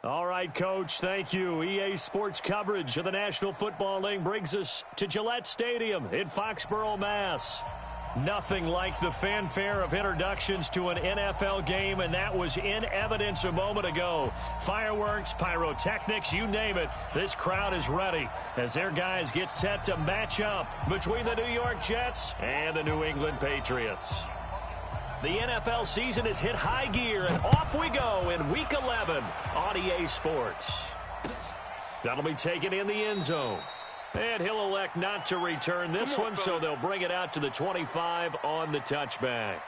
All right, Coach, thank you. EA Sports coverage of the National Football League brings us to Gillette Stadium in Foxborough, Mass. Nothing like the fanfare of introductions to an NFL game, and that was in evidence a moment ago. Fireworks, pyrotechnics, you name it. This crowd is ready as their guys get set to match up between the New York Jets and the New England Patriots. The NFL season has hit high gear, and off we go in Week 11 on EA Sports. That'll be taken in the end zone. And he'll elect not to return this one, so they'll bring it out to the 25 on the touchback.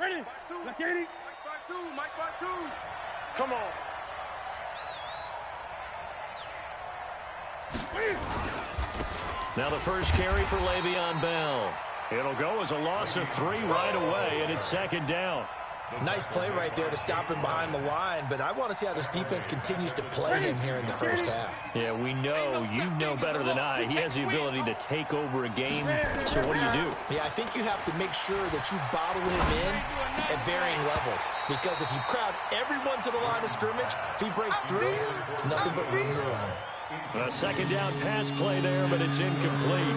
Ready? Mike 5-2. Mike 5-2. Come on. Now the first carry for Le'Veon Bell. It'll go as a loss of 3 right away, and it's second down. Nice play right there to stop him behind the line, but I want to see how this defense continues to play him here in the first half. Yeah, we know, you know better than I, he has the ability to take over a game, so what do you do? Yeah, I think you have to make sure that you bottle him in at varying levels, because if you crowd everyone to the line of scrimmage, if he breaks through, it's nothing but room to run. A second down pass play there, but it's incomplete.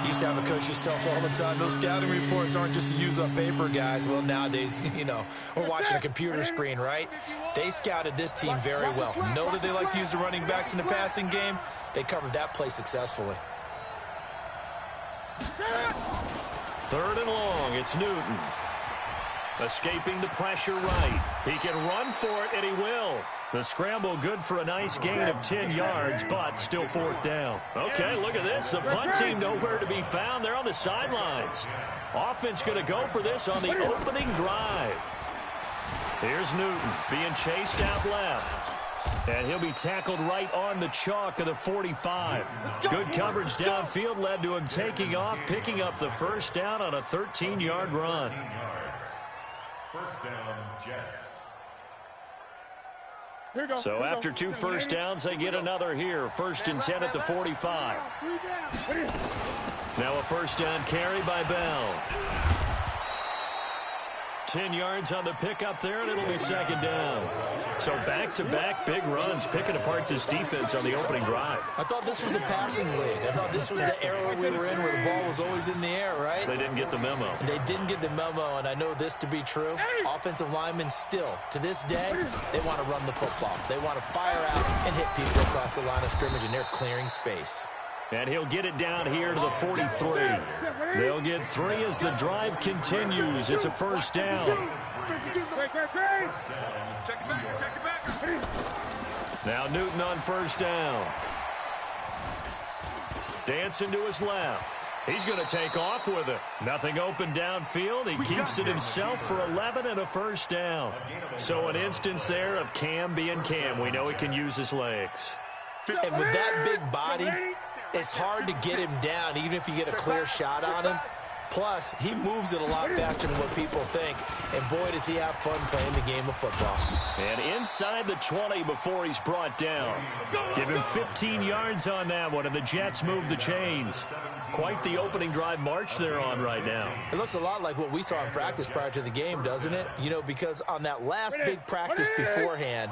Used to have a coach used to tell us all the time, those scouting reports aren't just to use up paper, guys. Well, nowadays, you know, we're watching a computer screen, right? They scouted this team very well. Know that they like to use the running backs in the passing game. They covered that play successfully. Third and long, it's Newton. Escaping the pressure right. He can run for it, and he will. The scramble good for a nice gain of 10 yards, but still fourth down. Okay, look at this. The punt team nowhere to be found. They're on the sidelines. Offense going to go for this on the opening drive. Here's Newton being chased out left. And he'll be tackled right on the chalk of the 45. Good coverage downfield led to him taking off, picking up the first down on a 13-yard run. First down, Jets. So after 2 first downs, they get another here. First and 10 at the 45. Now a first down carry by Bell. 10 yards on the pickup there, and it'll be second down. So back-to-back big runs, picking apart this defense on the opening drive. I thought this was a passing league. I thought this was the era we were in where the ball was always in the air, right? They didn't get the memo. They didn't get the memo, and I know this to be true. Offensive linemen still, to this day, they want to run the football. They want to fire out and hit people across the line of scrimmage, and they're clearing space. And he'll get it down here to the 43. They'll get 3 as the drive continues. It's a first down. Now Newton on first down. Dancing to his left. He's going to take off with it. Nothing open downfield. He keeps it himself for 11 and a first down. So an instance there of Cam being Cam. We know he can use his legs. And with that big body, it's hard to get him down, even if you get a clear shot on him. Plus, he moves it a lot faster than what people think. And boy, does he have fun playing the game of football. And inside the 20 before he's brought down. Give him 15 yards on that one, and the Jets move the chains. Quite the opening drive march they're on right now. It looks a lot like what we saw in practice prior to the game, doesn't it? You know, because on that last big practice beforehand,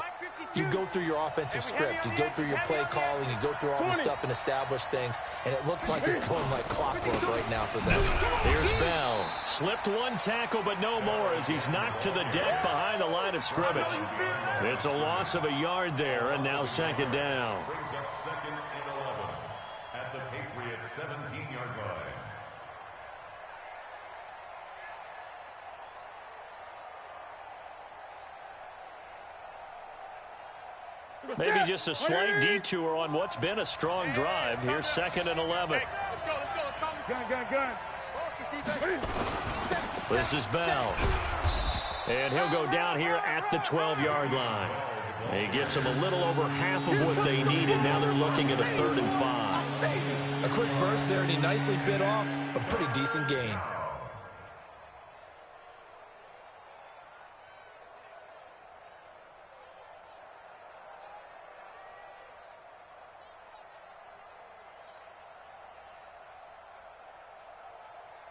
you go through your offensive script. You go through your play calling. You go through all the stuff and establish things. And it looks like it's going like clockwork right now for them. Here's Bell. Slipped one tackle, but no more as he's knocked to the deck behind the line of scrimmage. It's a loss of a yard there, and now second down. Brings up second and 11 at the Patriots' 17-yard line. Maybe just a slight detour on what's been a strong drive. Here's second and 11. This is Bell. And he'll go down here at the 12-yard line. He gets them a little over half of what they need, and now they're looking at a 3rd and 5. A quick burst there, and he nicely bit off a pretty decent gain.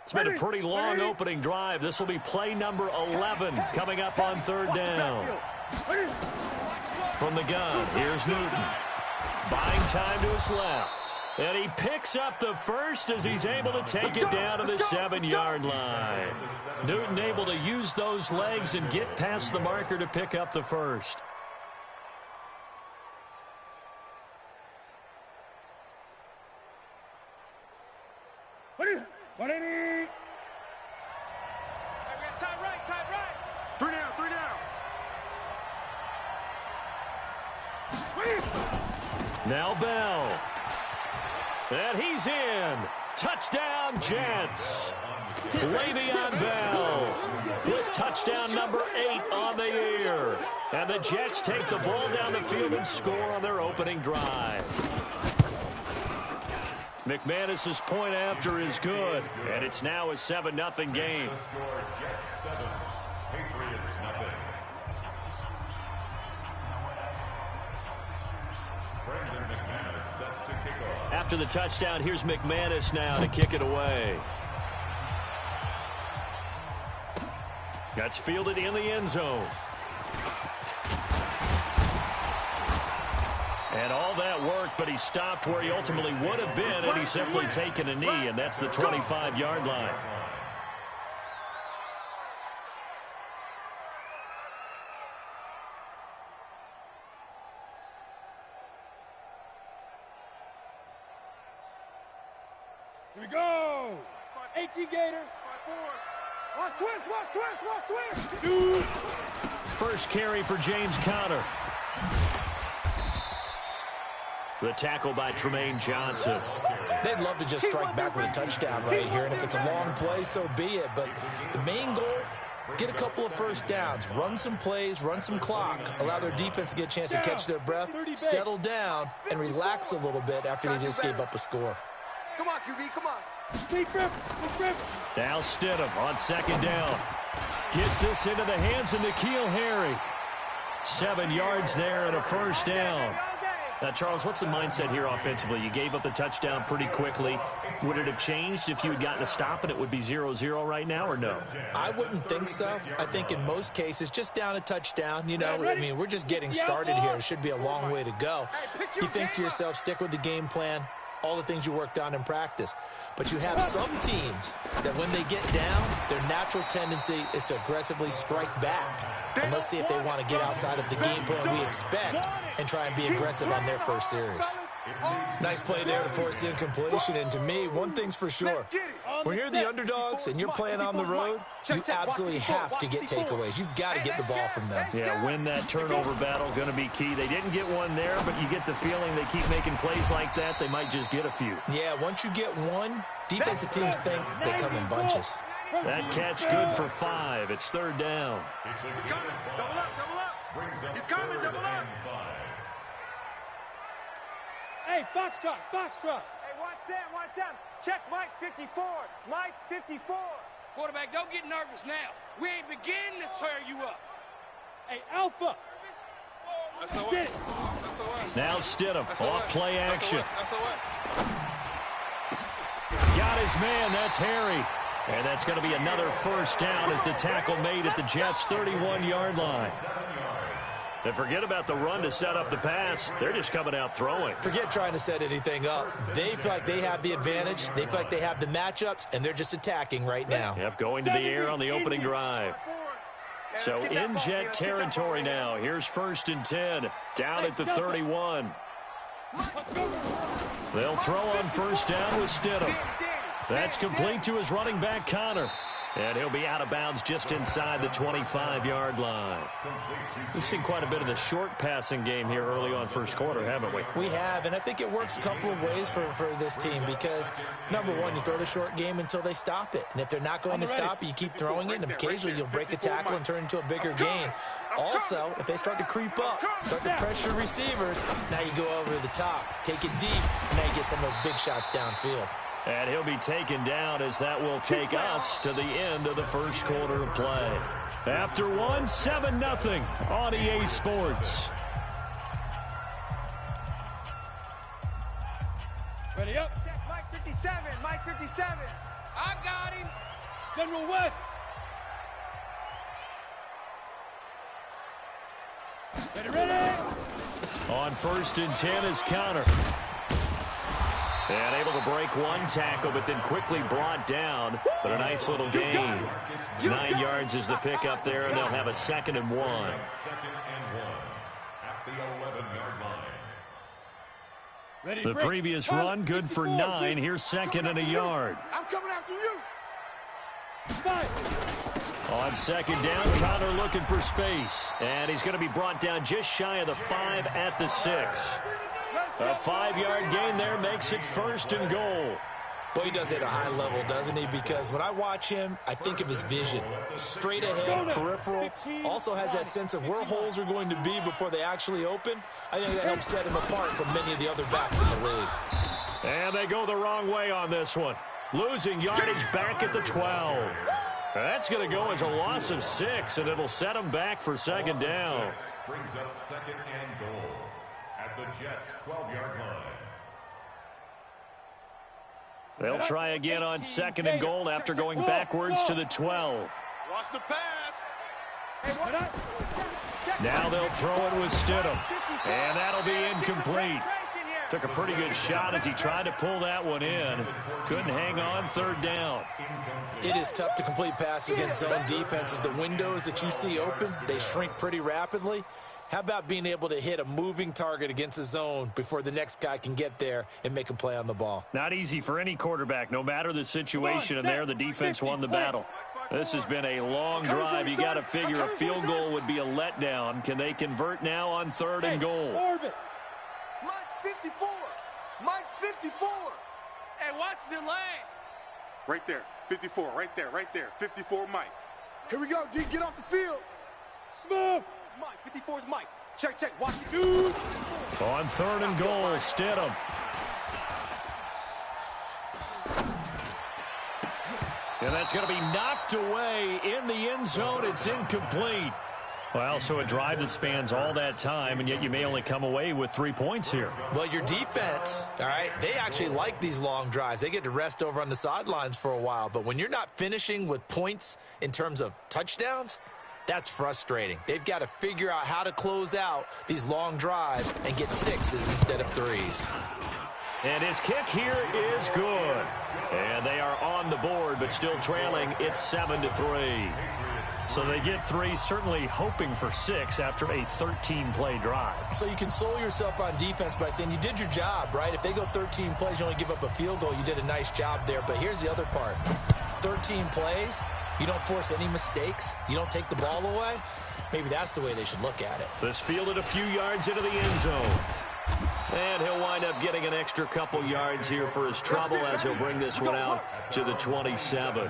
It's been a pretty long opening drive. This will be play number 11 coming up on third down. From the gun, here's Newton. Buying time to his left. And he picks up the first as he's able to take it down to the 7-yard line. Newton able to use those legs and get past the marker to pick up the first. Tight right. 3 down. Now Bell. And he's in. Touchdown, Jets. Le'Veon Bell with touchdown number 8 on the year. And the Jets take the ball down the field and score on their opening drive. McManus's point after is good, and it's now a 7-0 game. After the touchdown, here's McManus now to kick it away. That's fielded in the end zone. And all that work, but he stopped where he ultimately would have been had he simply taken a knee, and that's the 25-yard line. Here we go. 18 Gator. 5-4. Watch twist. First carry for James Conner. The tackle by Tremaine Johnson. They'd love to just strike back with a touchdown right here, and if it's a long play, so be it. But the main goal, get a couple of first downs, run some plays, run some clock, allow their defense to get a chance to catch their breath, settle down, and relax a little bit after they just gave up a score. Come on, QB, come on. Now Stidham on second down. Gets this into the hands of N'Keal Harry. 7 yards there and a first down. Now, Charles, what's the mindset here offensively? You gave up the touchdown pretty quickly. Would it have changed if you had gotten a stop and it would be 0-0 right now, or no? I wouldn't think so. I think in most cases, just down a touchdown, you know, I mean, we're just getting started here. It should be a long way to go. You think to yourself, stick with the game plan, all the things you worked on in practice. But you have some teams that when they get down, their natural tendency is to aggressively strike back. And let's see if they want to get outside of the game plan we expect and try and be aggressive on their first series. Nice play there to force the incompletion. And to me, one thing's for sure. When you're the underdogs and you're playing on the road, you absolutely have to get takeaways. You've got to get the ball from them. Yeah, win that turnover battle, going to be key. They didn't get one there, but you get the feeling they keep making plays like that, they might just get a few. Yeah, once you get one, defensive teams think they come in bunches. That catch good for 5. It's third down. He's coming. Double up. He's coming. Double up. Hey, Foxtrot. Hey, watch Sam. Check Mike 54. Mike 54. Quarterback, don't get nervous now. We ain't beginning to tear you up. Hey, Alpha. That's the way. Now Stidham, off play action. Got his man, that's Harry. And that's going to be another first down as the tackle made at the Jets' 31-yard line. And forget about the run to set up the pass. They're just coming out throwing. Forget trying to set anything up. They feel like they have the advantage. They feel like they have the matchups, and they're just attacking right now. Yep, going to the air on the opening drive. So in Jet territory now. Here's 1st and 10, down at the 31. They'll throw on first down with Stidham. That's complete to his running back, Conner. And he'll be out of bounds just inside the 25-yard line. We've seen quite a bit of the short passing game here early on first quarter, haven't we? We have, and I think it works a couple of ways for this team because, number one, you throw the short game until they stop it. And if they're not going to stop it, you keep throwing it, and occasionally you'll break a tackle and turn it into a bigger gain. Also, if they start to creep up, start to pressure receivers, now you go over the top, take it deep, and now you get some of those big shots downfield. And he'll be taken down as that will take us to the end of the first quarter of play. After one, 7-0 on EA Sports. Ready up. Check Mike 57. I got him. General West. Ready. On 1st and 10 is Counter. And able to break one tackle, but then quickly brought down. But a nice little gain. 9 yards is the pickup there, and they'll have a 2nd and 1. 2nd and 1 at the 11-yard line. The previous run, good for 9. Here's 2nd and a yard. I'm coming after you. On 2nd down, Connor looking for space. And he's going to be brought down just shy of the 5 at the 6. A 5-yard gain there makes it 1st and goal. Boy, he does it at a high level, doesn't he? Because when I watch him, I think of his vision. Straight ahead, peripheral. Also has that sense of where holes are going to be before they actually open. I think that helps set him apart from many of the other backs in the league. And they go the wrong way on this one. Losing yardage back at the 12. That's going to go as a loss of 6, and it'll set them back for 2nd down. Brings up 2nd and goal at the Jets' 12-yard line. They'll try again on 2nd and goal after going backwards to the 12. Watch the pass. Now they'll throw it with Stidham. And that'll be incomplete. Took a pretty good shot as he tried to pull that one in. Couldn't hang on 3rd down. It is tough to complete passes against zone defenses. The windows that you see open, they shrink pretty rapidly. How about being able to hit a moving target against a zone before the next guy can get there and make a play on the ball? Not easy for any quarterback, no matter the situation, and there the defense won the battle. This has been a long drive. You got to figure a field goal would be a letdown. Can they convert now on 3rd and goal? Mike's 54. Mike's 54. Hey, watch the lane. Right there. 54. Right there. Right there. 54 Mike. Here we go, D. Get off the field. Smooth. Mike. 54 is Mike. Check. Watch it. Dude. On 3rd and goal, Stidham. And that's going to be knocked away in the end zone. It's incomplete. Well, so a drive that spans all that time, and yet you may only come away with 3 points here. Well, your defense, all right, they actually like these long drives. They get to rest over on the sidelines for a while. But when you're not finishing with points in terms of touchdowns, that's frustrating. They've got to figure out how to close out these long drives and get 6s instead of 3s. And his kick here is good. And they are on the board, but still trailing. It's 7-3. So they get 3, certainly hoping for 6 after a 13-play drive. So you console yourself on defense by saying you did your job, right? If they go 13 plays, you only give up a field goal, you did a nice job there. But here's the other part. 13 plays, you don't force any mistakes, you don't take the ball away. Maybe that's the way they should look at it. This fielded a few yards into the end zone. And he'll wind up getting an extra couple yards here for his trouble as he'll bring this one out to the 27.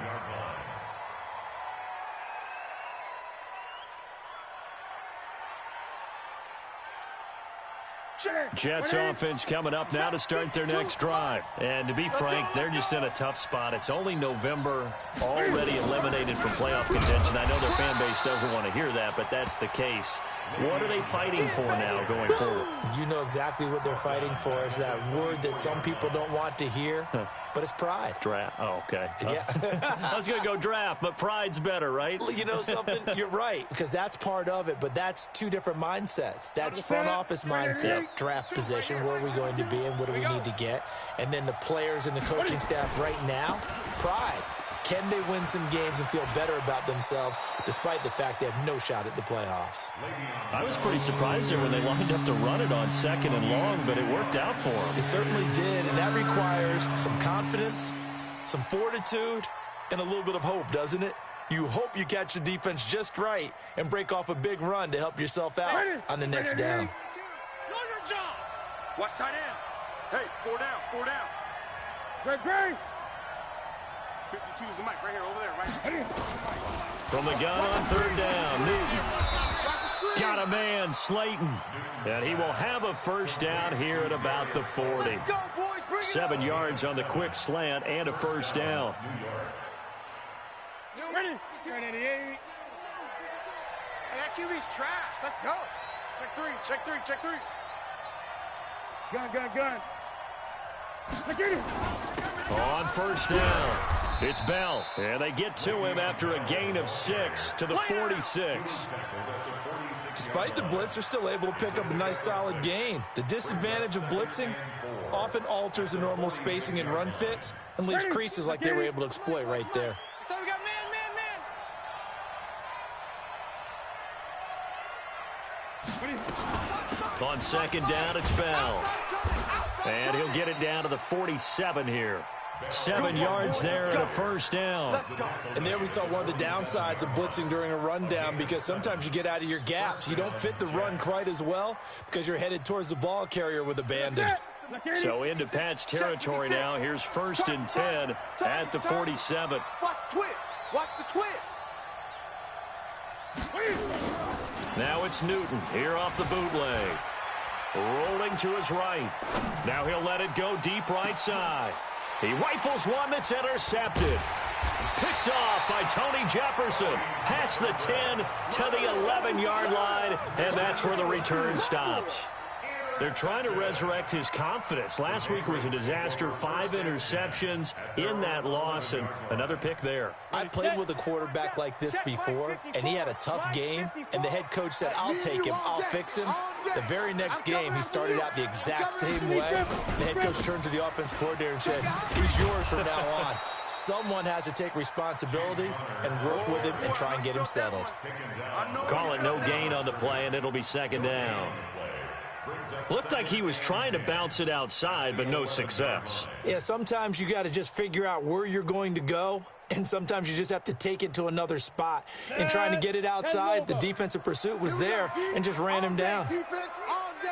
Jets offense coming up now to start their next drive. And to be frank, they're just in a tough spot. It's only November, already eliminated from playoff contention. I know their fan base doesn't want to hear that, but that's the case. What are they fighting for now going forward? You know exactly what they're fighting for. Is that word that some people don't want to hear, but it's pride. Draft. Oh, okay. Yeah. I was going to go draft, but pride's better, right? You know something? You're right, because that's part of it, but that's 2 different mindsets. That's front office mindset, draft position, where are we going to be and what do we need to get? And then the players and the coaching staff right now, pride. Can they win some games and feel better about themselves despite the fact they have no shot at the playoffs? I was pretty surprised there when they lined up to run it on 2nd and long, but it worked out for them. It certainly did, and that requires some confidence, some fortitude, and a little bit of hope, doesn't it? You hope you catch the defense just right and break off a big run to help yourself out on the next down. Know your job. Watch tight end. Hey, 4 down. Great. 52 is the mic right here, over there, right? From the gun on 3rd down, Newton got a man, Slayton. And he will have a 1st down here at about the 40. 7 yards on the quick slant and a 1st down. Ready. 88. Hey, that QB's trash. Let's go. Check three. Gun. I get it. On 1st down. It's Bell, and they get to him after a gain of 6 to the 46. Despite the blitz, they're still able to pick up a nice solid gain. The disadvantage of blitzing often alters the normal spacing and run fits and leaves creases like they were able to exploit right there. So we got man. On second down, it's Bell. And he'll get it down to the 47 here. 7 yards there and a first down. And there we saw one of the downsides of blitzing during a rundown, because sometimes you get out of your gaps. You don't fit the run quite as well because you're headed towards the ball carrier with abandon. So into Pat's territory now. Here's 1st and 10 at the 47. Watch the twist. Watch the twist. Now it's Newton here off the bootleg. Rolling to his right. Now he'll let it go deep right side. He rifles one that's intercepted. Picked off by Tony Jefferson. Past the 10 to the 11-yard line, and that's where the return stops. They're trying to resurrect his confidence. Last week was a disaster. 5 interceptions in that loss, and another pick there. I played with a quarterback like this before, and he had a tough game, and the head coach said, I'll take him, I'll fix him. The very next game, he started out the exact same way. The head coach turned to the offense coordinator and said, he's yours from now on. Someone has to take responsibility and work with him and try and get him settled. Call it no gain on the play, and it'll be second down. Looked like he was trying to bounce it outside, but no success. Yeah, sometimes you got to just figure out where you're going to go, and sometimes you just have to take it to another spot. And trying to get it outside, the defensive pursuit was there and just ran him down. Defense all day.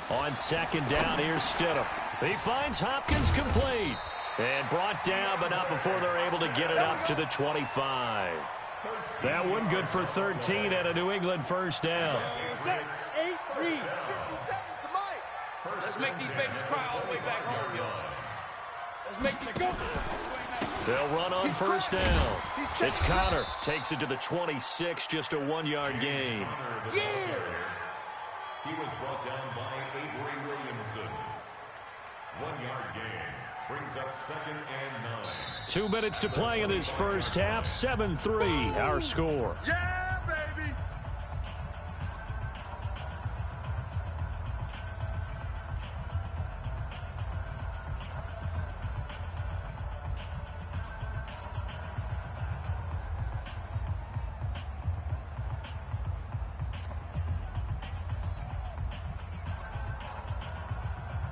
On second down, here's Stidham. He finds Hopkins complete. And brought down, but not before they're able to get it up to the 25. That one good for 13 and a New England first down. 8-3. Let's make these babies cry all the way back home, yo. Let's make these go. They'll run on first down. It's Connor. Takes it to the 26, just a 1-yard gain. He was brought down by Avery Williamson. 1-yard gain. Brings up 2nd and 9. 2 minutes to play in this first half. 7-3, our score. Yeah, baby.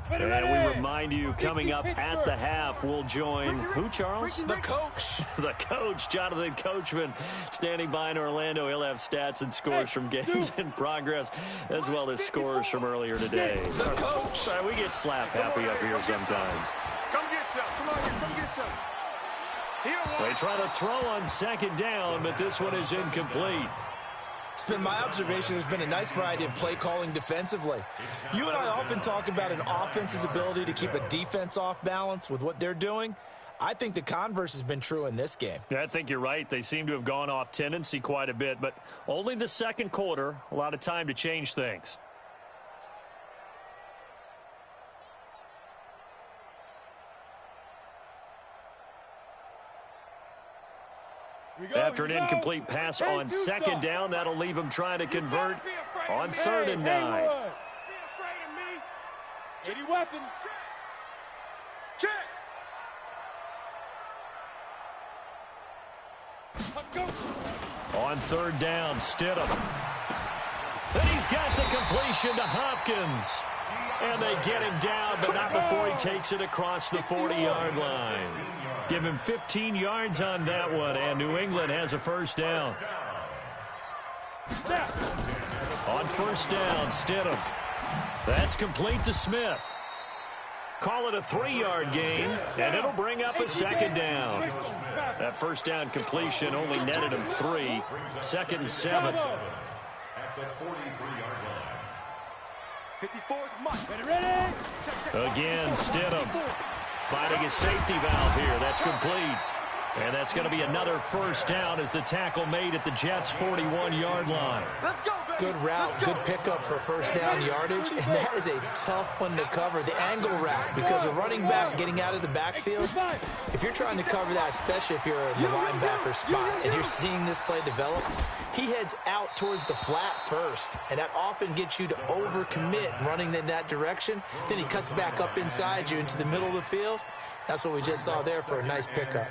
And we remind you, coming up at the half, we'll join who, Charles? The coach. The coach, Jonathan Coachman, standing by in Orlando. He'll have stats and scores from games in progress, as well as scores from earlier today. The coach. Sorry, we get slap happy up here sometimes. Come get some. Come on here. Come get some. They try to throw on second down, but this one is incomplete. It's been my observation there's been a nice variety of play calling defensively. You and I often talk about an offense's ability to keep a defense off balance with what they're doing. I think the converse has been true in this game. Yeah, I think you're right. They seem to have gone off tendency quite a bit, but only the second quarter, a lot of time to change things. After an incomplete pass on second down, that'll leave him trying to convert on 3rd and 9. Be afraid of me. 80 weapons. Check. On 3rd down, Stidham. And he's got the completion to Hopkins. And they get him down, but not before he takes it across the 40-yard line. Give him 15 yards on that one, and New England has a first down. On first down, Stidham. That's complete to Smith. Call it a 3-yard gain, and it'll bring up a second down. That first down completion only netted him 3. 2nd and 7. At the 43-yard line. 54 Mike. Ready? Again, Stidham finding a safety valve here. That's complete. And that's going to be another first down as the tackle made at the Jets' 41-yard line. Let's go, baby. Good route, good pickup for first down yardage, and that is a tough one to cover, the angle route, because a running back getting out of the backfield, if you're trying to cover that, especially if you're in the linebacker spot and you're seeing this play develop, he heads out towards the flat first, and that often gets you to overcommit running in that direction. Then he cuts back up inside you into the middle of the field. That's what we just saw there for a nice pickup.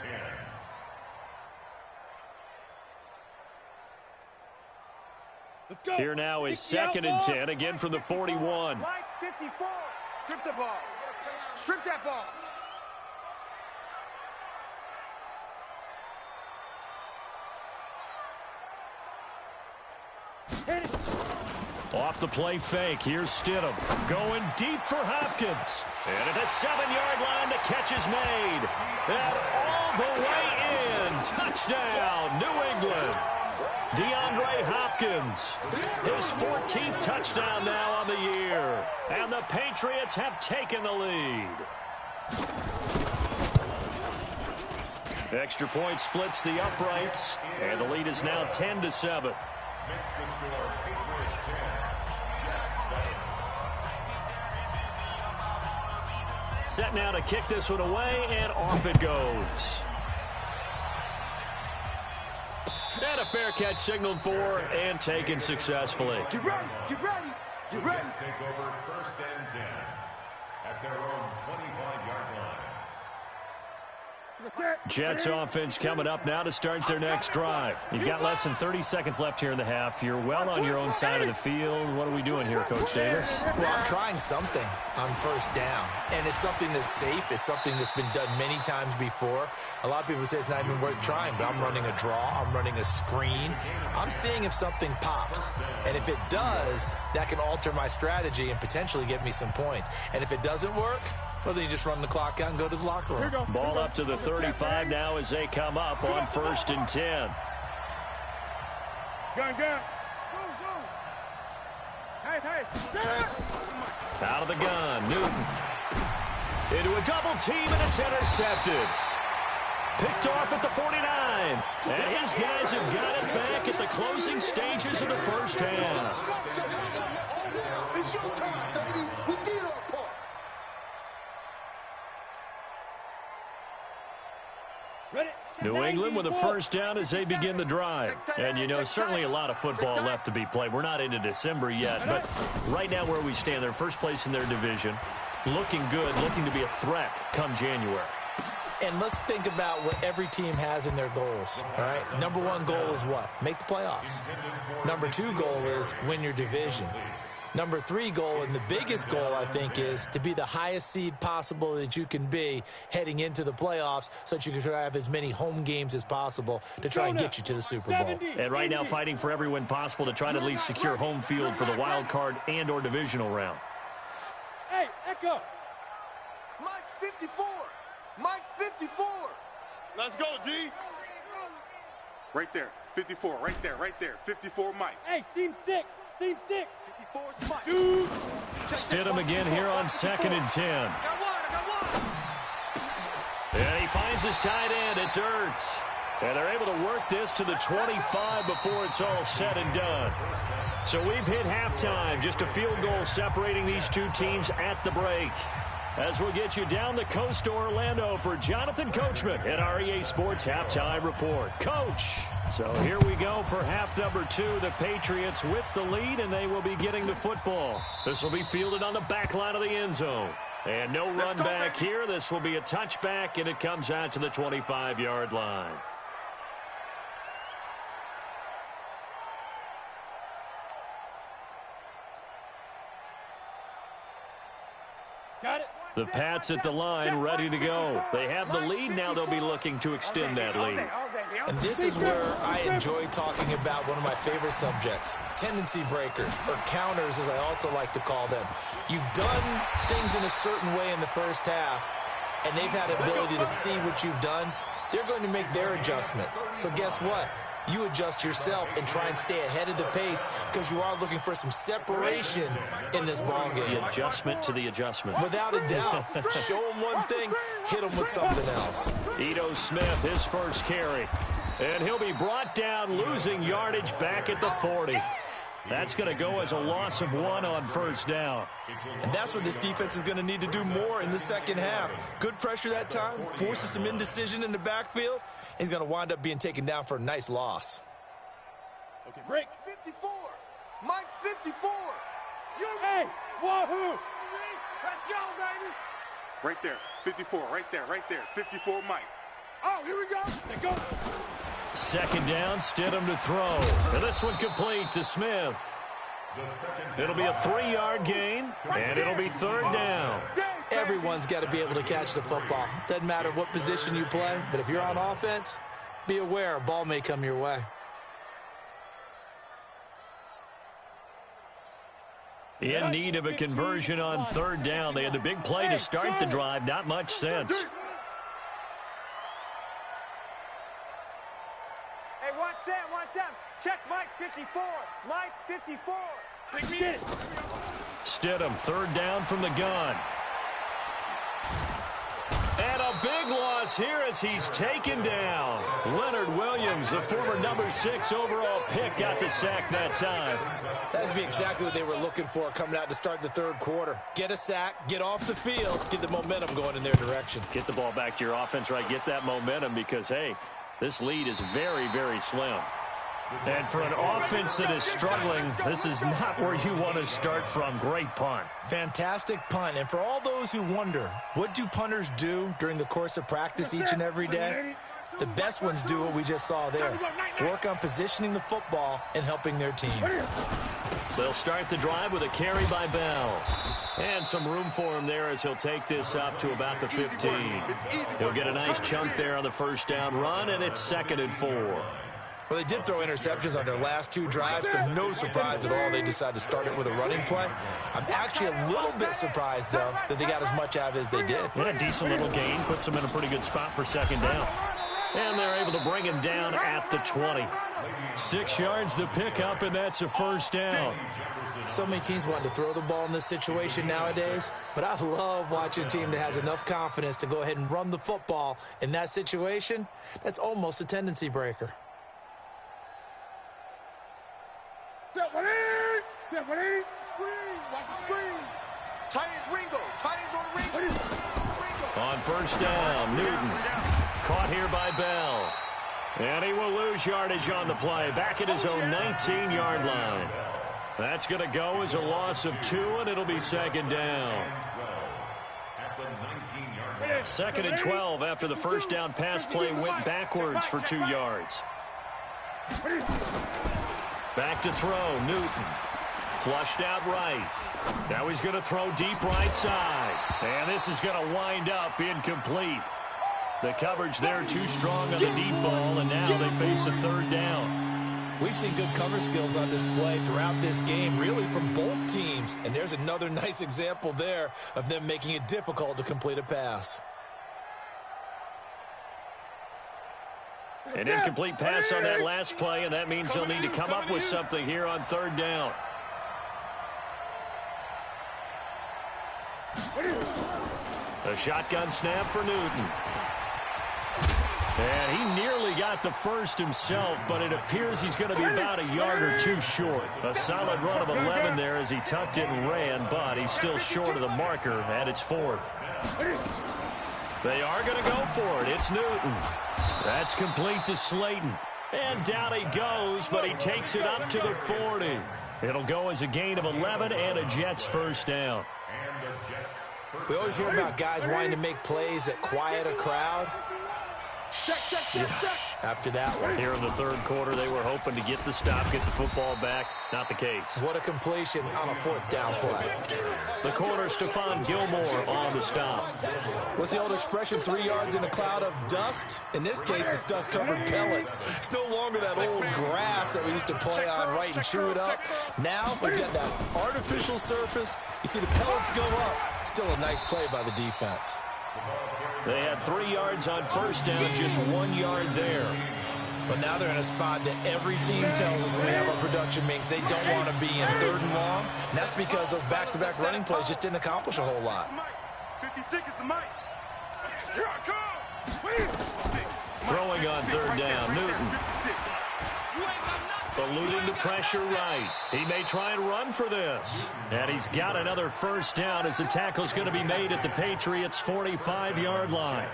Let's go. Here now is 2nd and 10, again from the 41. Mike 54. Strip the ball. Strip that ball. Hit it. Off the play fake, here's Stidham. Going deep for Hopkins. And at the 7-yard line, the catch is made. And all the way in. Touchdown, New England. DeAndre Hopkins, his 14th touchdown now on the year. And the Patriots have taken the lead. Extra point splits the uprights, and the lead is now 10-7. Makes the score Patriots 10, Jets 7. Set now to kick this one away, and off it goes. And a fair catch signaled for and taken successfully. Get ready. Get ready. Get ready. Jets take over 1st and 10 at their own 25-yard line. Jets offense coming up now to start their next drive. You've got less than 30 seconds left here in the half. You're well on your own side of the field. What are we doing here, Coach Davis? Well, I'm trying something on first down, and it's something that's safe. It's something that's been done many times before. A lot of people say it's not even worth trying, but I'm running a draw. I'm running a screen. I'm seeing if something pops, and if it does, that can alter my strategy and potentially get me some points. And if it doesn't work, well, then you just run the clock out and go to the locker room. Ball up to the 35 now as they come up on 1st and 10. Gun. Hey. Out of the gun, Newton. Into a double team, and it's intercepted. Picked off at the 49. And his guys have got it back at the closing stages of the first half. It's your time, baby. We did our part. New England with a first down as they begin the drive. And, you know, certainly a lot of football left to be played. We're not into December yet, but right now where we stand, they're first place in their division. Looking good, looking to be a threat come January. And let's think about what every team has in their goals, all right? Number one goal is what? Make the playoffs. Number two goal is win your division. Number three goal, and the biggest goal, I think, is to be the highest seed possible that you can be heading into the playoffs so that you can try to have as many home games as possible to try and get you to the Super Bowl. And right now fighting for every win possible to try to at least secure home field for the wild card and or divisional round. Hey, Echo. Mike's 54. Mike's 54. Let's go, D. Right there. 54. Right there. 54, Mike. Hey, seam 6. 54's Mike. Shoot. Stidham again here on 2nd and 10. I got one. And he finds his tight end. It's Ertz. And they're able to work this to the 25 before it's all said and done. So we've hit halftime. Just a field goal separating these two teams at the break. As we'll get you down the coast to Orlando for Jonathan Coachman at our EA Sports Halftime Report. Coach! So here we go for half number 2. The Patriots with the lead, and they will be getting the football. This will be fielded on the back line of the end zone. And no run back here. This will be a touchback, and it comes out to the 25-yard line. Got it. The Pats at the line, ready to go. They have the lead. Now they'll be looking to extend that lead. And this is where I enjoy talking about one of my favorite subjects, tendency breakers, or counters as I also like to call them. You've done things in a certain way in the first half, and they've had ability to see what you've done. They're going to make their adjustments. So guess what? you adjust yourself and try and stay ahead of the pace because you are looking for some separation in this ball game. The adjustment to the adjustment. Without a doubt. Show them one thing, hit them with something else. Ito Smith, his first carry. And he'll be brought down, losing yardage back at the 40. That's going to go as a loss of 1 on first down. And that's what this defense is going to need to do more in the second half. Good pressure that time, forces some indecision in the backfield. He's going to wind up being taken down for a nice loss. Okay, break. 54. Mike 54. You hey, wahoo. Let's go, baby. Right there. 54. Right there. 54 Mike. Oh, here we go. Let's go. Second down, Stidham to throw. And this one complete to Smith. It'll be a 3-yard gain, and it'll be third down. Everyone's got to be able to catch the football. Doesn't matter what position you play, but if you're on offense, be aware a ball may come your way. In need of a conversion on third down. They had the big play to start the drive. Not much sense. Hey, watch Sam. Check Mike 54. Mike 54. Pick me in. Stidham, third down from the gun. And a big loss here as he's taken down. Leonard Williams, the former number 6 overall pick, got the sack that time. That's be exactly what they were looking for coming out to start the third quarter. Get a sack, get off the field, get the momentum going in their direction. Get the ball back to your offense, right? Get that momentum because, hey, this lead is very, very slim. And for an offense that is struggling, this is not where you want to start from. Great punt. Fantastic punt. And for all those who wonder, what do punters do during the course of practice each and every day? The best ones do what we just saw there. Work on positioning the football and helping their team. They'll start the drive with a carry by Bell. And some room for him there as he'll take this up to about the 15. He'll get a nice chunk there on the first down run, and it's 2nd and 4. Well, they did throw interceptions on their last 2 drives, so no surprise at all they decided to start it with a running play. I'm actually a little bit surprised, though, that they got as much out of it as they did. Yeah, a decent little gain. Puts them in a pretty good spot for second down. And they're able to bring him down at the 20. 6 yards the pickup, and that's a first down. So many teams want to throw the ball in this situation nowadays, but I love watching a team that has enough confidence to go ahead and run the football. In that situation, that's almost a tendency breaker. Step one in. Screen. Watch the screen. Tight ends Ringo. Tight ends on Ringo. On first down, Newton. Caught here by Bell. And he will lose yardage on the play. Back at his own 19-yard line. That's going to go as a loss of 2, and it'll be second down. 2nd and 12 after the first down pass play went backwards for 2 yards. Back to throw, Newton. Flushed out right. Now he's going to throw deep right side. And this is going to wind up incomplete. The coverage there too strong on the deep ball, and now they face a third down. We've seen good cover skills on display throughout this game, really from both teams. And there's another nice example there of them making it difficult to complete a pass. An incomplete pass on that last play, and that means they'll need to come up with something here on third down. A shotgun snap for Newton. And he nearly got the first himself, but it appears he's going to be about a yard or 2 short. A solid run of 11 there as he tucked it and ran, but he's still short of the marker, and it's 4th. They are going to go for it. It's Newton. That's complete to Slayton. And down he goes, but he takes it up to the 40. It'll go as a gain of 11 and a Jets first down. We always hear about guys wanting to make plays that quiet a crowd. After that one. Here in the third quarter, they were hoping to get the stop, get the football back. Not the case. What a completion on a 4th down play. The corner, Stephon Gilmore on the stop. What's the old expression, 3 yards in a cloud of dust? In this case, it's dust-covered pellets. It's no longer that old grass that we used to play on, right, and chew it up. Now we've got that artificial surface. You see the pellets go up. Still a nice play by the defense. They had 3 yards on first down, just 1 yard there. But now they're in a spot that every team tells us when we have our production meetings they don't want to be in, 3rd and long. And that's because those back-to-back running plays just didn't accomplish a whole lot. 56 is the mic. Here I come. Throwing on 3rd down, Newton. Eluding the pressure right. He may try and run for this. And he's got another 1st down as the tackle's going to be made at the Patriots' 45-yard line.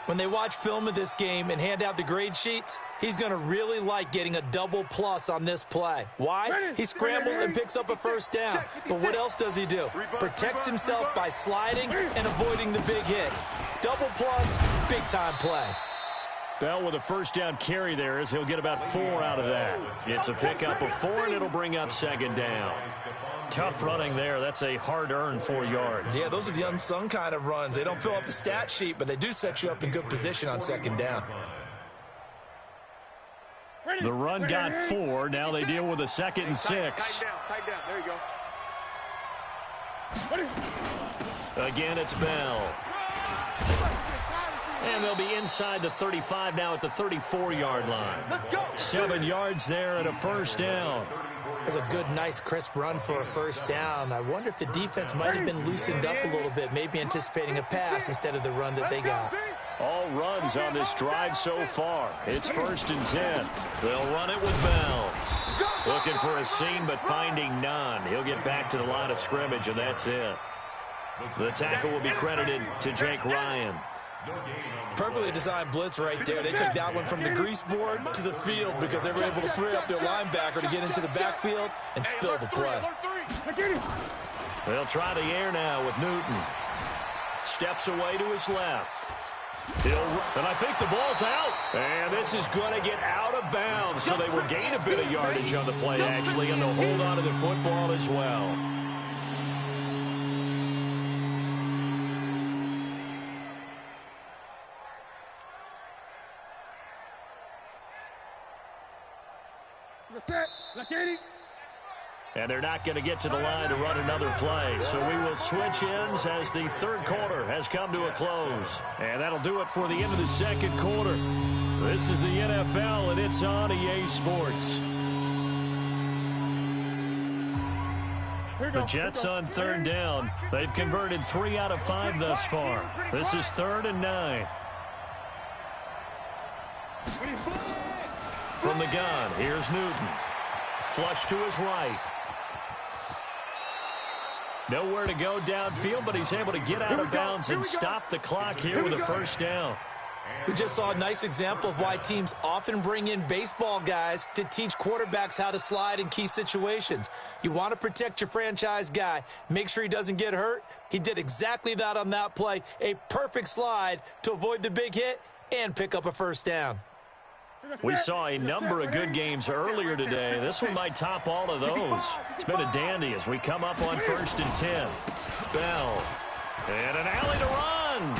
When they watch film of this game and hand out the grade sheets, he's going to really like getting a double plus on this play. Why? He scrambles and picks up a 1st down. But what else does he do? Protects himself by sliding and avoiding the big hit. Double plus, big-time play. Bell with a 1st down carry there as he'll get about 4 out of that. It's a pickup of 4, and it'll bring up 2nd down. Tough running there. That's a hard-earned 4 yards. Yeah, those are the unsung kind of runs. They don't fill up the stat sheet, but they do set you up in good position on 2nd down. The run got 4. Now they deal with a 2nd and 6. Tight down. There you go. Again, it's Bell. And they'll be inside the 35 now at the 34-yard line. 7 yards there and a 1st down. That's a good, nice, crisp run for a 1st down. I wonder if the defense might have been loosened up a little bit, maybe anticipating a pass instead of the run that they got. All runs on this drive so far. It's 1st and 10. They'll run it with Bell. Looking for a seam, but finding none. He'll get back to the line of scrimmage, and that's it. The tackle will be credited to Jake Ryan. Perfectly designed blitz right there. They took that one from the grease board to the field because they were able to free up their linebacker to get into the backfield and spill the play. They'll try the air now with Newton. Steps away to his left. And I think the ball's out. And this is going to get out of bounds. So they will gain a bit of yardage on the play, actually, and they'll hold on to the football as well. And they're not going to get to the line to run another play. So we will switch ends as the 3rd quarter has come to a close. And that'll do it for the end of the 2nd quarter. This is the NFL, and it's on EA Sports. The Jets on 3rd down. They've converted 3 out of 5 thus far. This is 3rd and 9. From the gun, here's Newton. Flush to his right. Nowhere to go downfield, but he's able to get out of bounds and stop the clock here with a 1st down. We just saw a nice example of why teams often bring in baseball guys to teach quarterbacks how to slide in key situations. You want to protect your franchise guy. Make sure he doesn't get hurt. He did exactly that on that play. A perfect slide to avoid the big hit and pick up a 1st down. We saw a number of good games earlier today. This one might top all of those. It's been a dandy as we come up on 1st and 10. Bell. And an alley to run.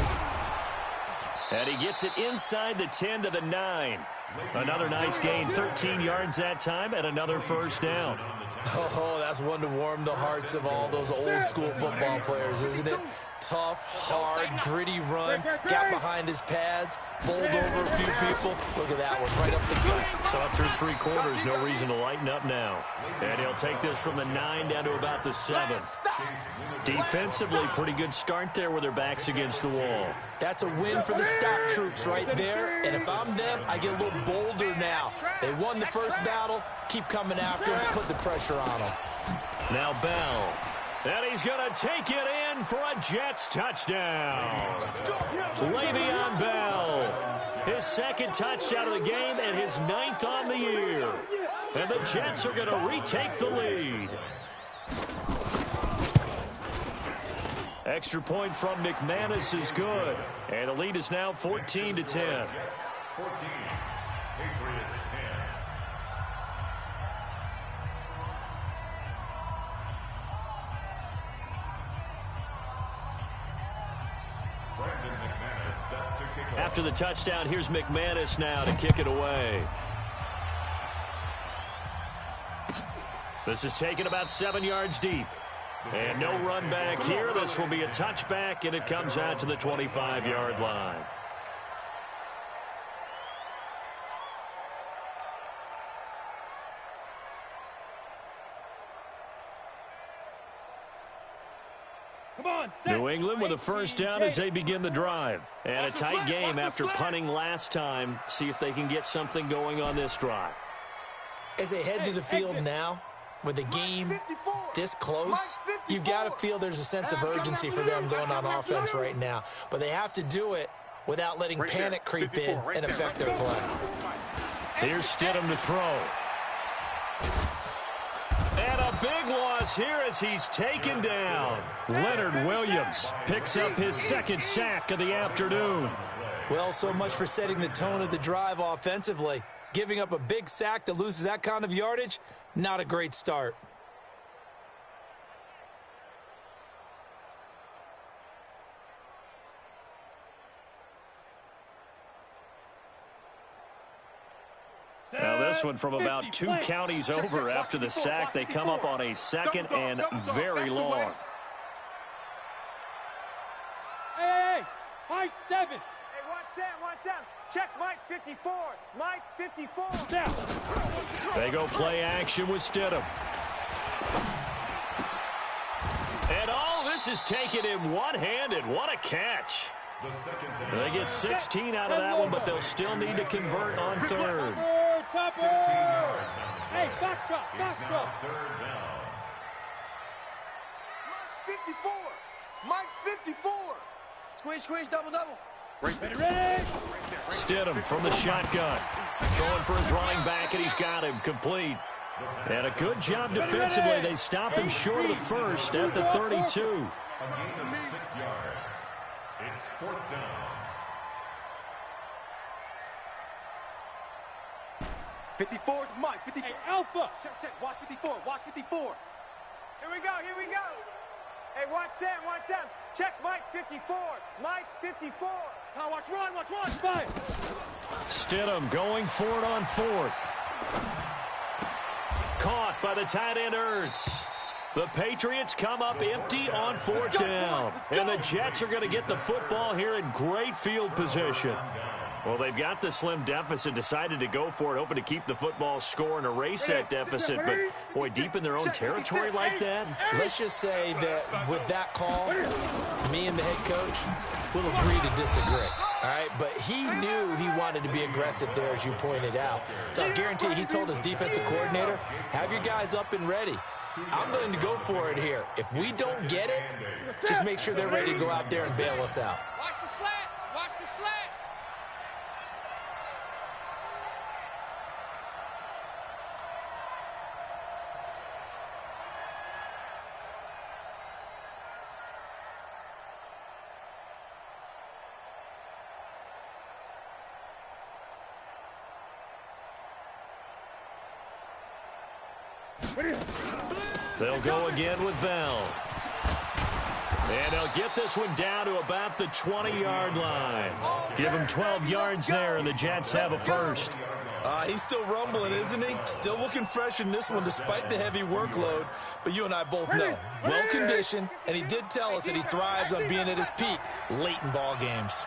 And he gets it inside the 10 to the 9. Another nice gain, 13 yards that time, and another 1st down. Oh, that's one to warm the hearts of all those old school football players, isn't it? Tough, hard, gritty run, got behind his pads, bowled over a few people. Look at that one, right up the gut. So up through 3 quarters, no reason to lighten up now. And he'll take this from the 9 down to about the 7. Defensively, pretty good start there with their backs against the wall. That's a win for the stop troops right there. And if I'm them, I get a little bolder now. They won the first battle. Keep coming after them. Put the pressure on them. Now Bell. And he's going to take it in for a Jets touchdown. Le'Veon Bell. His 2nd touchdown of the game and his 9th on the year. And the Jets are going to retake the lead. Extra point from McManus is good. And the lead is now 14 to 10. 14. Patriots 10. After the touchdown, here's McManus now to kick it away. This is taken about 7 yards deep. And no run back here. This will be a touchback, and it comes out to the 25-yard line. New England with a first down as they begin the drive. And a tight game after punting last time. See if they can get something going on this drive. As they head to the field now, with the game this close, you've got to feel there's a sense of urgency for them going on offense right now. But they have to do it without letting panic creep in and affect their play. Here's Stidham to throw. And a big loss here as he's taken down. Leonard Williams picks up his second sack of the afternoon. Well, so much for setting the tone of the drive offensively. Giving up a big sack that loses that kind of yardage, not a great start. Now this one from about 2 counties over after the sack. They come up on a second and very long. Hey, high 7. Hey, watch Sam. Check Mike 54. Mike 54. Down. They go play action with Stidham. And all this is taken in one-handed. What a catch. They get 16 out of that one, but they'll still need to convert on third. Hey, foxtrot. Mike's 54. Mike's 54. Squeeze, double. Ready. Stidham from the shotgun. Throwing for his running back, and he's got him complete. And a good job defensively. They stop him short of the first at the 32. A gain of 6 yards. It's 4th down. 54 is Mike. 54. Hey, Alpha. Check. Watch 54. Here we go. Hey, watch Sam. Check Mike 54. Mike 54. Now watch run. Fire. Stidham going for it on 4th. Caught by the tight end Ertz. The Patriots come up empty on 4th down. And the Jets are going to get the football here in great field position. Well, they've got the slim deficit, decided to go for it, hoping to keep the football score and erase that deficit. But, boy, deep in their own territory like that. Let's just say that with that call, me and the head coach will agree to disagree. All right, but he knew he wanted to be aggressive there, as you pointed out. So I guarantee he told his defensive coordinator, have your guys up and ready. I'm going to go for it here. If we don't get it, just make sure they're ready to go out there and bail us out. Watch the slats. They'll go again with Bell. And they'll get this one down to about the 20-yard line. Give him 12 yards there, and the Jets have a first. He's still rumbling, isn't he? Still looking fresh in this one despite the heavy workload. But you and I both know, well-conditioned, and he did tell us that he thrives on being at his peak late in ball games.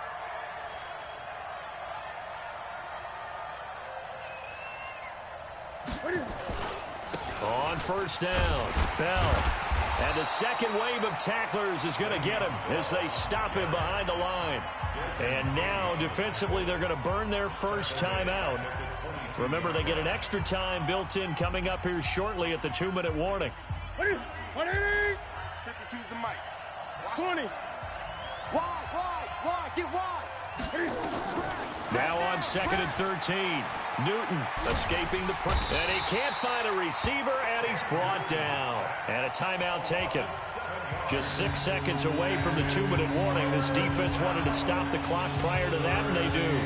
On first down, Bell. And the second wave of tacklers is going to get him as they stop him behind the line. And now, defensively, they're going to burn their first time out. Remember, they get an extra time built in coming up here shortly at the 2-minute warning. 20. 52's the mic. 20. Wide. Get wide. Now on 2nd and 13. Newton escaping the press. And he can't find a receiver, and he's brought down. And a timeout taken. Just 6 seconds away from the 2-minute warning. This defense wanted to stop the clock prior to that, and they do.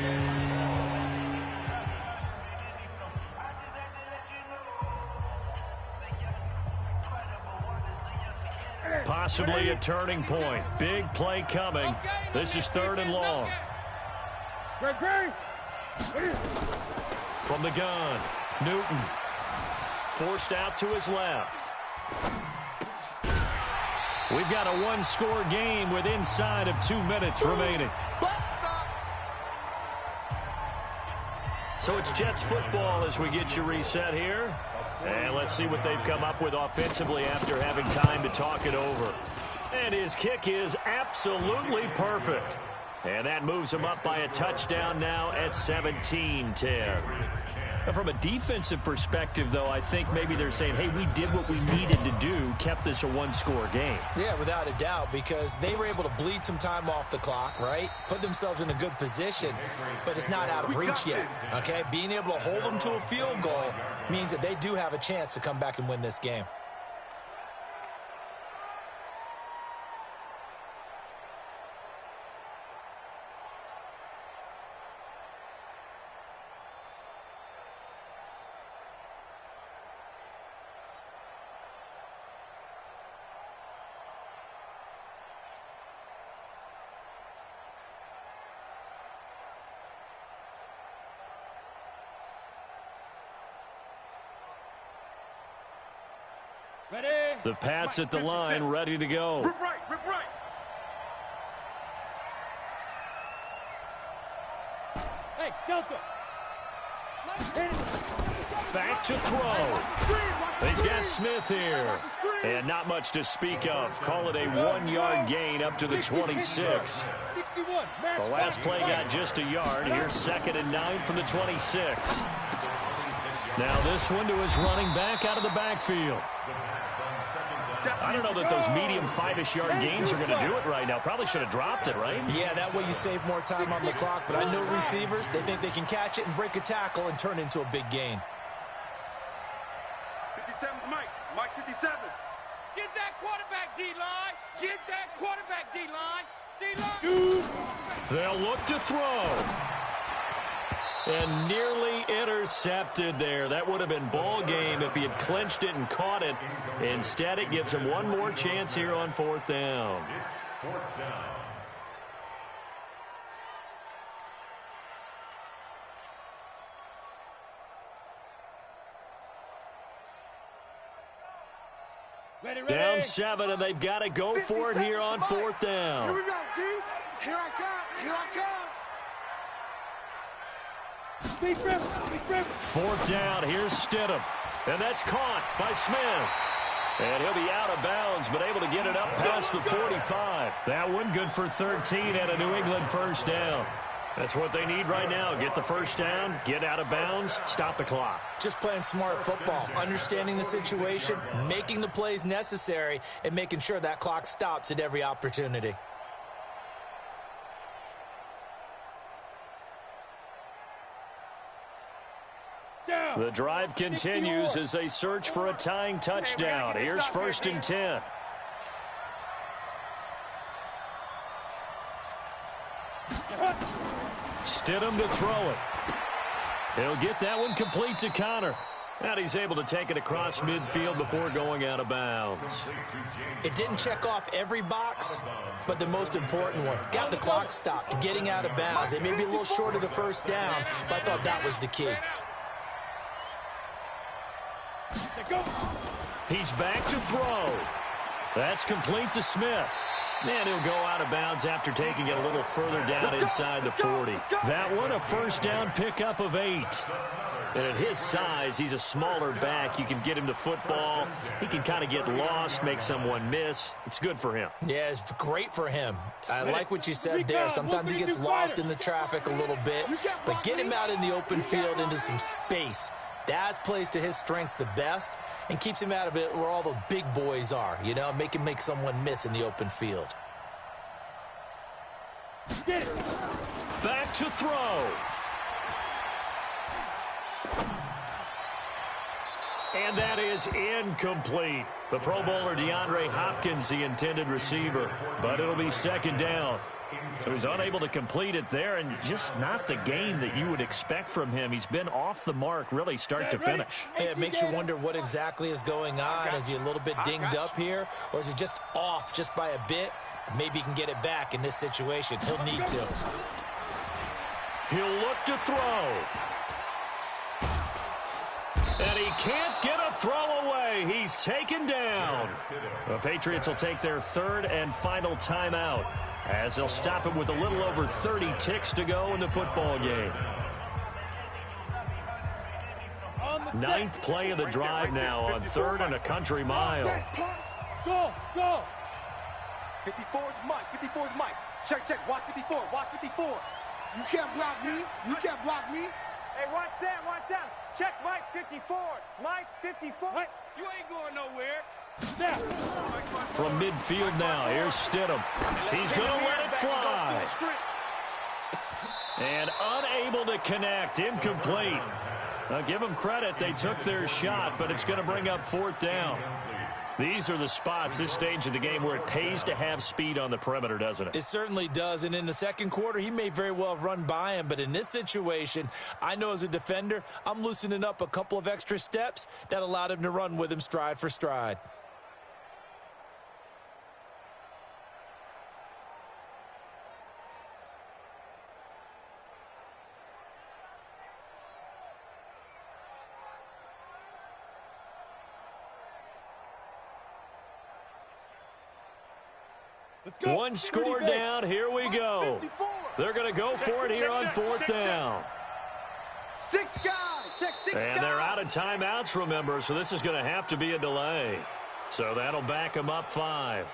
Possibly a turning point. Big play coming. This is 3rd and long. From the gun, Newton forced out to his left. We've got a one-score game with inside of 2 minutes remaining. So it's Jets football as we get you reset here. And let's see what they've come up with offensively after having time to talk it over. And his kick is absolutely perfect. And that moves him up by a touchdown now at 17-10. From a defensive perspective, though, I think maybe they're saying, hey, we did what we needed to do, kept this a one-score game. Yeah, without a doubt, because they were able to bleed some time off the clock, right? Put themselves in a good position, but it's not out of reach yet, okay? Being able to hold them to a field goal means that they do have a chance to come back and win this game. Ready? The Pats at the line, ready to go. Rip right, rip right. Hey, Delta. Back to throw. He's got Smith here. And not much to speak of. Call it a 1-yard gain up to the 26. The last play got just a yard. Here's 2nd and 9 from the 26. Now this one to his running back out of the backfield. I don't know that those medium 5-ish yard gains are going to do it right now. Probably should have dropped it, right? Yeah, that way you save more time on the clock. But I know receivers, they think they can catch it and break a tackle and turn it into a big gain. 57's Mike. Mike 57. Get that quarterback, D-line. Get that quarterback, D-line. D-line. They'll look to throw. And nearly intercepted there. That would have been ball game if he had clinched it and caught it. Instead, it gives him one more chance here on 4th down. It's 4th down. Ready. Down 7, and they've got to go for it here on 4th Here down. we go, D. Here I come. Here I come. Big rip. 4th down, here's Stidham. And that's caught by Smith. And he'll be out of bounds, but able to get it up past the 45. That one good for 13 and a New England first down. That's what they need right now. Get the first down, get out of bounds, stop the clock. Just playing smart football, understanding the situation, making the plays necessary, and making sure that clock stops at every opportunity. The drive continues as they search for a tying touchdown. Here's 1st and 10. Stidham to throw it. He'll get that one complete to Connor. And he's able to take it across midfield before going out of bounds. It didn't check off every box, but the most important one. Got the clock stopped, getting out of bounds. It may be a little short of the first down, but I thought that was the key. He's back to throw. That's complete to Smith. And he'll go out of bounds after taking it a little further down inside the 40. That one, a first down pickup of 8. And at his size, he's a smaller back. You can get him to football. He can kind of get lost, make someone miss. It's good for him. Yeah, it's great for him. I like what you said there. Sometimes he gets lost in the traffic a little bit, but get him out in the open field into some space. That plays to his strengths the best and keeps him out of it where all the big boys are, you know, make him make someone miss in the open field. Back to throw. And that is incomplete. The Pro Bowler DeAndre Hopkins, the intended receiver, but it'll be 2nd down. So he's unable to complete it there, and just not the game that you would expect from him. He's been off the mark, really, start to finish. Yeah, it makes you wonder what exactly is going on. Is he a little bit dinged up here, or is he just off just by a bit? Maybe he can get it back in this situation. He'll need to. He'll look to throw. And he can't get a throw away. He's taken down. The Patriots will take their 3rd and final timeout as they'll stop it with a little over 30 ticks to go in the football game. 9th play of the drive now on 3rd and a country mile. Go. 54's Mike. 54's Mike. Check, check. Watch 54. Watch 54. You can't block me. You can't block me. Hey, watch Sam. Watch Sam. Check Mike 54. Mike 54. What? You ain't going nowhere. From midfield now, here's Stidham. He's going to let it fly. And unable to connect, incomplete. Now give them credit, they took their shot, but it's going to bring up fourth down. These are the spots, this stage of the game, where it pays to have speed on the perimeter, doesn't it? It certainly does, and in the second quarter, he may very well have run by him, but in this situation, I know as a defender, I'm loosening up a couple of extra steps that allowed him to run with him stride for stride. One score down, here we go. They're going to go for it here on fourth down. Six guys. Check six guys. And they're out of timeouts, remember, so this is going to have to be a delay. So that'll back them up 5.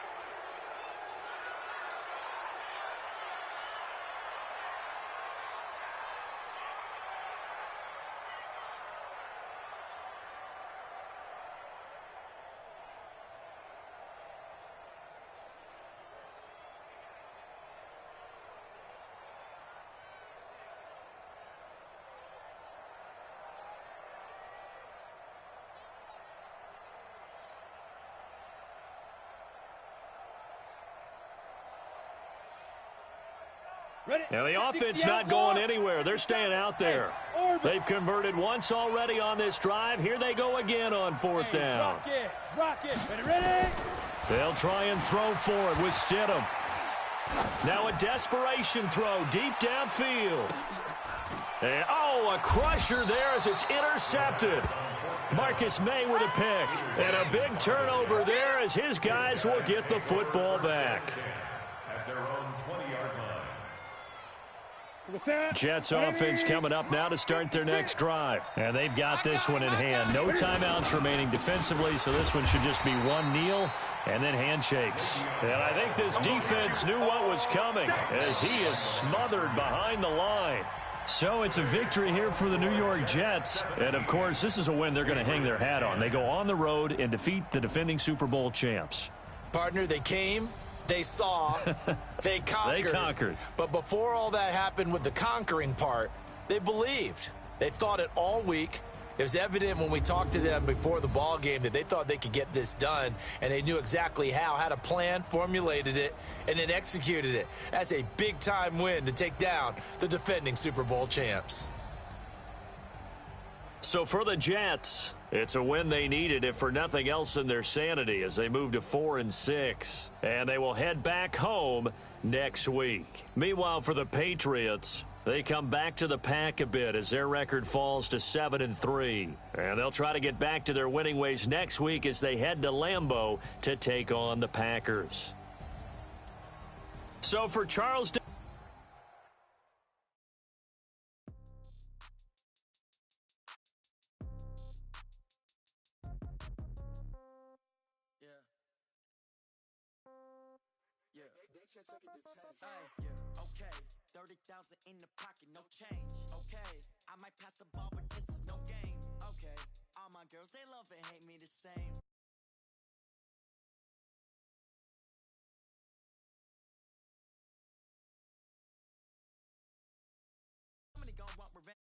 Now the offense not going anywhere. They're staying out there. They've converted once already on this drive. Here they go again on fourth down. Rocket. Ready? They'll try and throw for it with Stidham. Now a desperation throw deep downfield. And, a crusher there as it's intercepted. Marcus May with a pick. And a big turnover there as his guys will get the football back. At their own 20-yard line. Jets offense coming up now to start their next drive. And they've got this one in hand. No timeouts remaining defensively, so this one should just be one kneel and then handshakes. And I think this defense knew what was coming as he is smothered behind the line. So it's a victory here for the New York Jets. And, of course, this is a win they're going to hang their hat on. They go on the road and defeat the defending Super Bowl champs. Partner, they came. They saw, they conquered. They conquered. But before all that happened with the conquering part, they believed. They've thought it all week. It was evident when we talked to them before the ball game that they thought they could get this done, and they knew exactly how, had a plan, formulated it, and then executed it. That's a big-time win to take down the defending Super Bowl champs. So for the Jets, it's a win they needed, if for nothing else in their sanity, as they move to 4-6. And they will head back home next week. Meanwhile, for the Patriots, they come back to the pack a bit as their record falls to 7-3. And they'll try to get back to their winning ways next week as they head to Lambeau to take on the Packers. So for Charles... Okay, 30,000 in the pocket, no change. Okay, I might pass the ball, but this is no game. Okay, all my girls, they love and hate me the same. Somebody gonna want revenge.